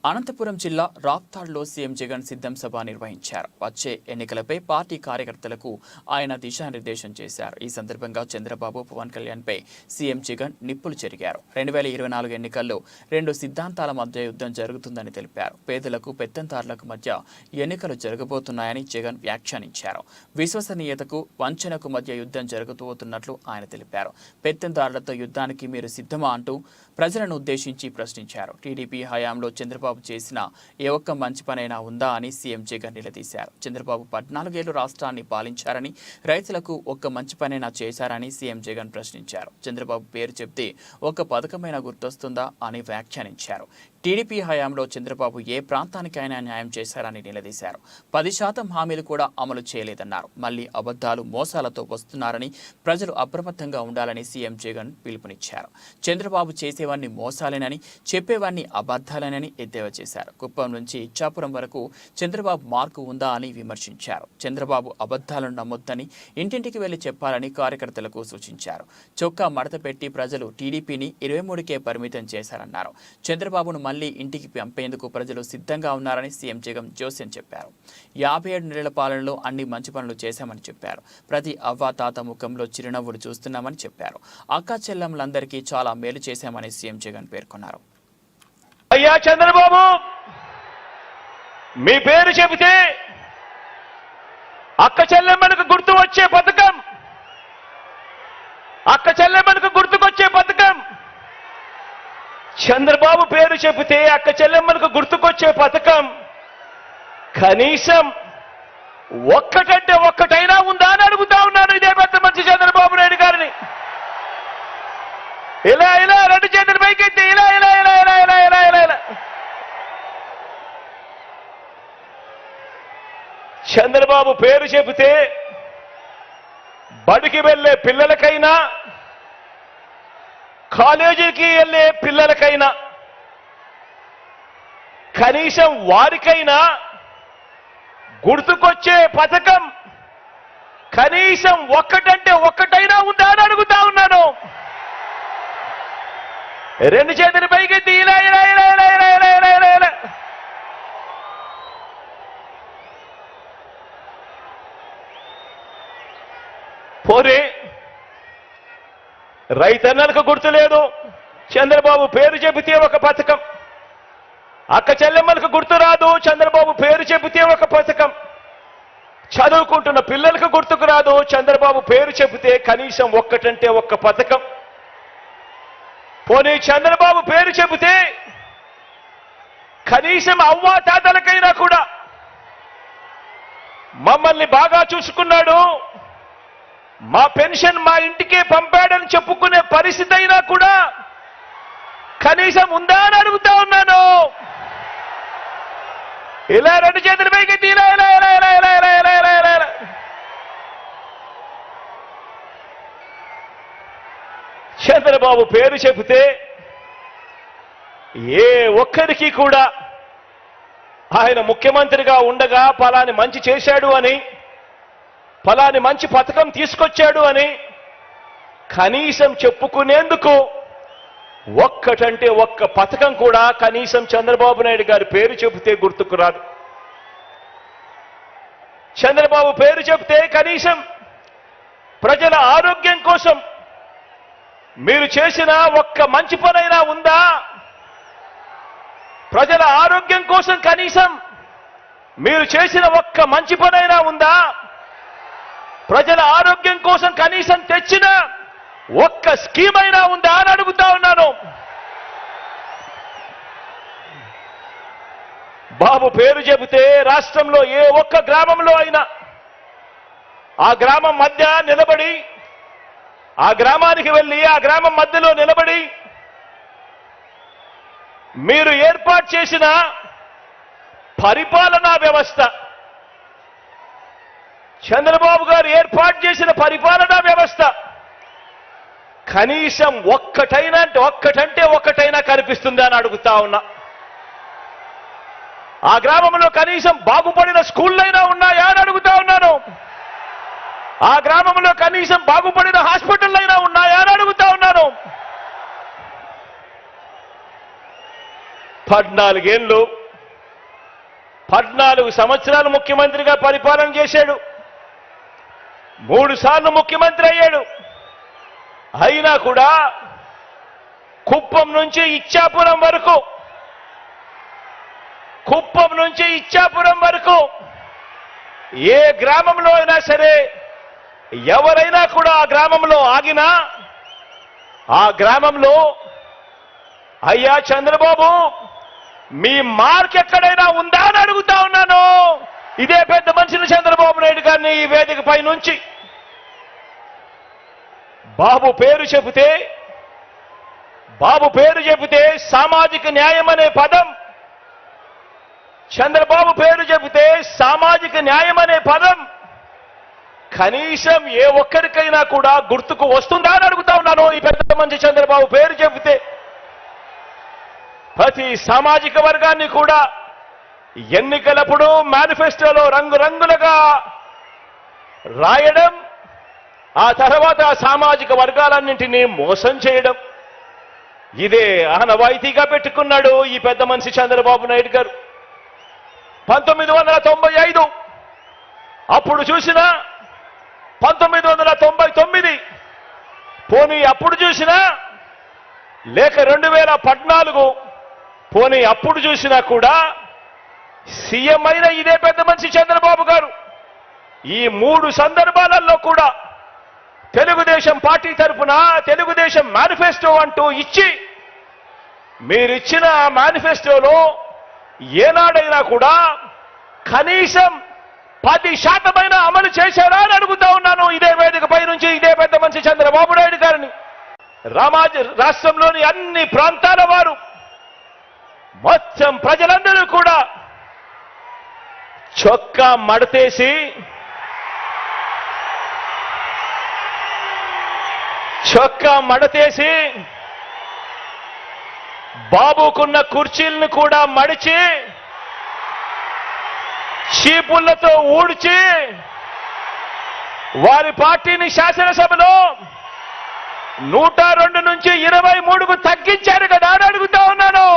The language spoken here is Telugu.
అనంతపురం జిల్లా రాప్తాడ్లో సీఎం జగన్ సిద్ధం సభ నిర్వహించారు. వచ్చే ఎన్నికలపై పార్టీ కార్యకర్తలకు ఆయన దిశానిర్దేశం చేశారు. ఈ సందర్భంగా చంద్రబాబు, పవన్ కళ్యాణ్పై సీఎం జగన్ నిప్పులు చెరిగారు. 2024 ఎన్నికల్లో 2 సిద్ధాంతాల మధ్య యుద్ధం జరుగుతుందని తెలిపారు. పేదలకు, పెత్తందారులకు మధ్య ఎన్నికలు జరగబోతున్నాయని జగన్ వ్యాఖ్యానించారు. విశ్వసనీయతకు, వంచనకు మధ్య యుద్ధం జరుగుతున్నట్లు ఆయన తెలిపారు. పెత్తందారులతో యుద్ధానికి మీరు సిద్ధమా అంటూ ప్రజలను ఉద్దేశించి ప్రశ్నించారు. టీడీపీ హయాంలో చంద్రబాబు చేసిన ఏ ఒక్క మంచి పనైనా ఉందా అని సీఎం జగన్ నిలదీశారు. చంద్రబాబు 14 ఏళ్లు రాష్ట్రాన్ని పాలించారని, రైతులకు ఒక్క మంచి పనైనా చేశారని సీఎం జగన్ ప్రశ్నించారు. చంద్రబాబు పేరు చెప్తే ఒక్క పథకమైనా గుర్తొస్తుందా అని వ్యాఖ్యానించారు. టీడీపీ హయాంలో చంద్రబాబు ఏ ప్రాంతానికైనా న్యాయం చేశారని నిలదీశారు. 10% హామీలు కూడా అమలు చేయలేదన్నారు. మళ్లీ అబద్ధాలు, మోసాలతో వస్తున్నారని, ప్రజలు అప్రమత్తంగా ఉండాలని సీఎం జగన్ పిలుపునిచ్చారు. చంద్రబాబు చేసేవన్నీ మోసాలేనని, చెప్పేవన్నీ అబద్ధాలేనని ఎద్దేవా చేశారు. కుప్పం నుంచి ఇచ్చాపురం వరకు చంద్రబాబు మార్కు ఉందా అని విమర్శించారు. చంద్రబాబు అబద్ధాలను నమ్మొద్దని, ఇంటింటికి వెళ్లి చెప్పాలని కార్యకర్తలకు సూచించారు. చొక్కా మడత పెట్టి ప్రజలు టీడీపీని 23కే పరిమితం చేశారన్నారు. చంద్రబాబును మళ్లీ ఇంటికి పంపేందుకు ప్రజలు సిద్ధంగా ఉన్నారని సీఎం జగన్ జోస్యం చెప్పారు. 57 నెలల పాలనలో అన్ని మంచి పనులు చేశామని చెప్పారు. ప్రతి అవ్వాతాత ముఖంలో చిరునవ్వులు చూస్తున్నామని చెప్పారు. అక్కా చెల్లెమ్మలందరికీ చాలా మేలు చేశామని సీఎం జగన్ పేర్కొన్నారు. అయ్యా చంద్రబాబు, మీ పేరు చెబితే అక్క చెల్లెమ్మలకు గుర్తు వచ్చే పథకం, అక్క చెల్లెమ్మలకు గుర్తుకొచ్చే పథకం. చంద్రబాబు పేరు చెబితే అక్క చెల్లెమ్మలకు గుర్తుకొచ్చే పథకం కనీసం ఒక్కటంటే ఒక్కటైనా ఉందా అని అడుగుతా ఉన్నాను. ఇదే పెద్ద మంచి చంద్రబాబు నాయుడు గారిని. ఇలా ఇలా 2 చేతులు పైకెత్తి ఇలా ఇలా ఇలా ఇలా ఇలా ఇలా ఇలా ఇలా చంద్రబాబు పేరు చెబితే బడికి వెళ్ళే పిల్లలకైనా, కాలేజీకి వెళ్ళే పిల్లలకైనా, కనీసం వారికైనా గుర్తుకొచ్చే పథకం కనీసం ఒక్కటంటే ఒక్కటైనా ఉందా అని అడుగుతా ఉన్నాను. 2 చేతులు పైకెత్తి ఇలా ఇలా ఇలా ఇలా ఇలా ఇలా ఇలా ఇలా ఇలా పోరే. రైతన్నలకు గుర్తు లేదు, చంద్రబాబు పేరు చెబితే ఒక పథకం. అక్క చెల్లెమ్మలకు గుర్తు రాదు, చంద్రబాబు పేరు చెబితే ఒక పథకం. చదువుకుంటున్న పిల్లలకు గుర్తుకు రాదు, చంద్రబాబు పేరు చెబితే కనీసం ఒక్కటంటే ఒక్క పథకం. పోనీ చంద్రబాబు పేరు చెబితే కనీసం అవ్వా తాతలకైనా కూడా మమ్మల్ని బాగా చూసుకున్నాడు, మా పెన్షన్ మా ఇంటికే పంపాడని చెప్పుకునే పరిస్థితి అయినా కూడా కనీసం ఉందా అని అడుగుతా ఉన్నాను. ఇలా 2 చేతుల పైకి ఇలా ఇలా ఇలా ఇలా ఇలా ఇలా ఇలా ఇలా ఇలా ఇలా చంద్రబాబు పేరు చెబితే ఏ ఒక్కరికి కూడా ఆయన ముఖ్యమంత్రిగా ఉండగా పలాని మంచి చేశాడు అని, ఫలాని మంచి పథకం తీసుకొచ్చాడు అని కనీసం చెప్పుకునేందుకు ఒక్కటంటే ఒక్క పథకం కూడా కనీసం చంద్రబాబు నాయుడు గారి పేరు చెబితే గుర్తుకు రాదు. చంద్రబాబు పేరు చెబితే కనీసం ప్రజల ఆరోగ్యం కోసం మీరు చేసిన ఒక్క మంచి పనైనా ఉందా? ప్రజల ఆరోగ్యం కోసం కనీసం మీరు చేసిన ఒక్క మంచి పనైనా ఉందా? ప్రజల ఆరోగ్యం కోసం కనీసం తెచ్చిన ఒక్క స్కీమ్ అయినా ఉందా అని అడుగుతా ఉన్నాను. బాబు పేరు చెబితే రాష్ట్రంలో ఏ ఒక్క గ్రామంలో అయినా ఆ గ్రామం మధ్య నిలబడి, ఆ గ్రామానికి వెళ్ళి ఆ గ్రామం మధ్యలో నిలబడి మీరు ఏర్పాటు చేసిన పరిపాలనా వ్యవస్థ, చంద్రబాబు గారు ఏర్పాటు చేసిన పరిపాలనా వ్యవస్థ కనీసం ఒక్కటంటే ఒక్కటైనా కనిపిస్తుందా అని అడుగుతా ఉన్నా. ఆ గ్రామంలో కనీసం బాగుపడిన స్కూళ్ళైనా ఉన్నాయా అని అడుగుతా ఉన్నాను. ఆ గ్రామంలో కనీసం బాగుపడిన హాస్పిటల్ అయినా ఉన్నాయా అని అడుగుతా ఉన్నాను. 14 సంవత్సరాలు ముఖ్యమంత్రిగా పరిపాలన చేశాడు. 3 సార్లు ముఖ్యమంత్రి అయ్యాడు. అయినా కూడా కుప్పం నుంచి ఇచ్చాపురం వరకు ఏ గ్రామంలో అయినా సరే ఎవరైనా కూడా ఆ గ్రామంలో ఆగినా ఆ గ్రామంలో అయ్యా చంద్రబాబు మీ మార్క్ ఎక్కడైనా ఉందా అని అడుగుతా ఉన్నాను. ఇదే పెద్ద మనిషిని చంద్రబాబు నాయుడు గారిని ఈ వేదికపై నుంచి బాబు పేరు చెబితే సామాజిక న్యాయం అనే పదం, చంద్రబాబు పేరు చెబితే సామాజిక న్యాయం అనే పదం కనీసం ఏ ఒక్కరికైనా కూడా గుర్తుకు వస్తుందా అని అడుగుతా ఉన్నాను. ఈ పెద్ద మనిషి చంద్రబాబు పేరు చెబితే ప్రతి సామాజిక వర్గాన్ని కూడా ఎన్నికలప్పుడు మేనిఫెస్టోలో రంగురంగులుగా రాయడం, ఆ తర్వాత ఆ సామాజిక వర్గాలన్నింటినీ మోసం చేయడం, ఇదే ఆనవాయితీగా పెట్టుకున్నాడు ఈ పెద్ద మనిషి చంద్రబాబు నాయుడు గారు. 1995 అప్పుడు చూసినా, 1999 పోనీ అప్పుడు చూసినా, లేక 2014 పోనీ అప్పుడు చూసినా కూడా సీఎం అయిన ఇదే పెద్ద మనిషి చంద్రబాబు గారు ఈ 3 సందర్భాలలో కూడా తెలుగుదేశం పార్టీ తరఫున తెలుగుదేశం మేనిఫెస్టో అంటూ ఇచ్చి, మీరిచ్చిన మేనిఫెస్టోలో ఏనాడైనా కూడా కనీసం 10% అమలు చేశారా అని అడుగుతా ఉన్నాను ఇదే వేదికపై నుంచి ఇదే పెద్ద మనిషి చంద్రబాబు నాయుడు గారిని. రాష్ట్రంలోని అన్ని ప్రాంతాల వారు మొత్తం ప్రజలందరూ కూడా చొక్కా మడతేసి బాబుకున్న కుర్చీలను కూడా మడిచి చీపుళ్లతో ఊడ్చి వారి పార్టీని శాసనసభలో 102 నుంచి 23కు తగ్గించారు కదా అని అడుగుతా ఉన్నాను.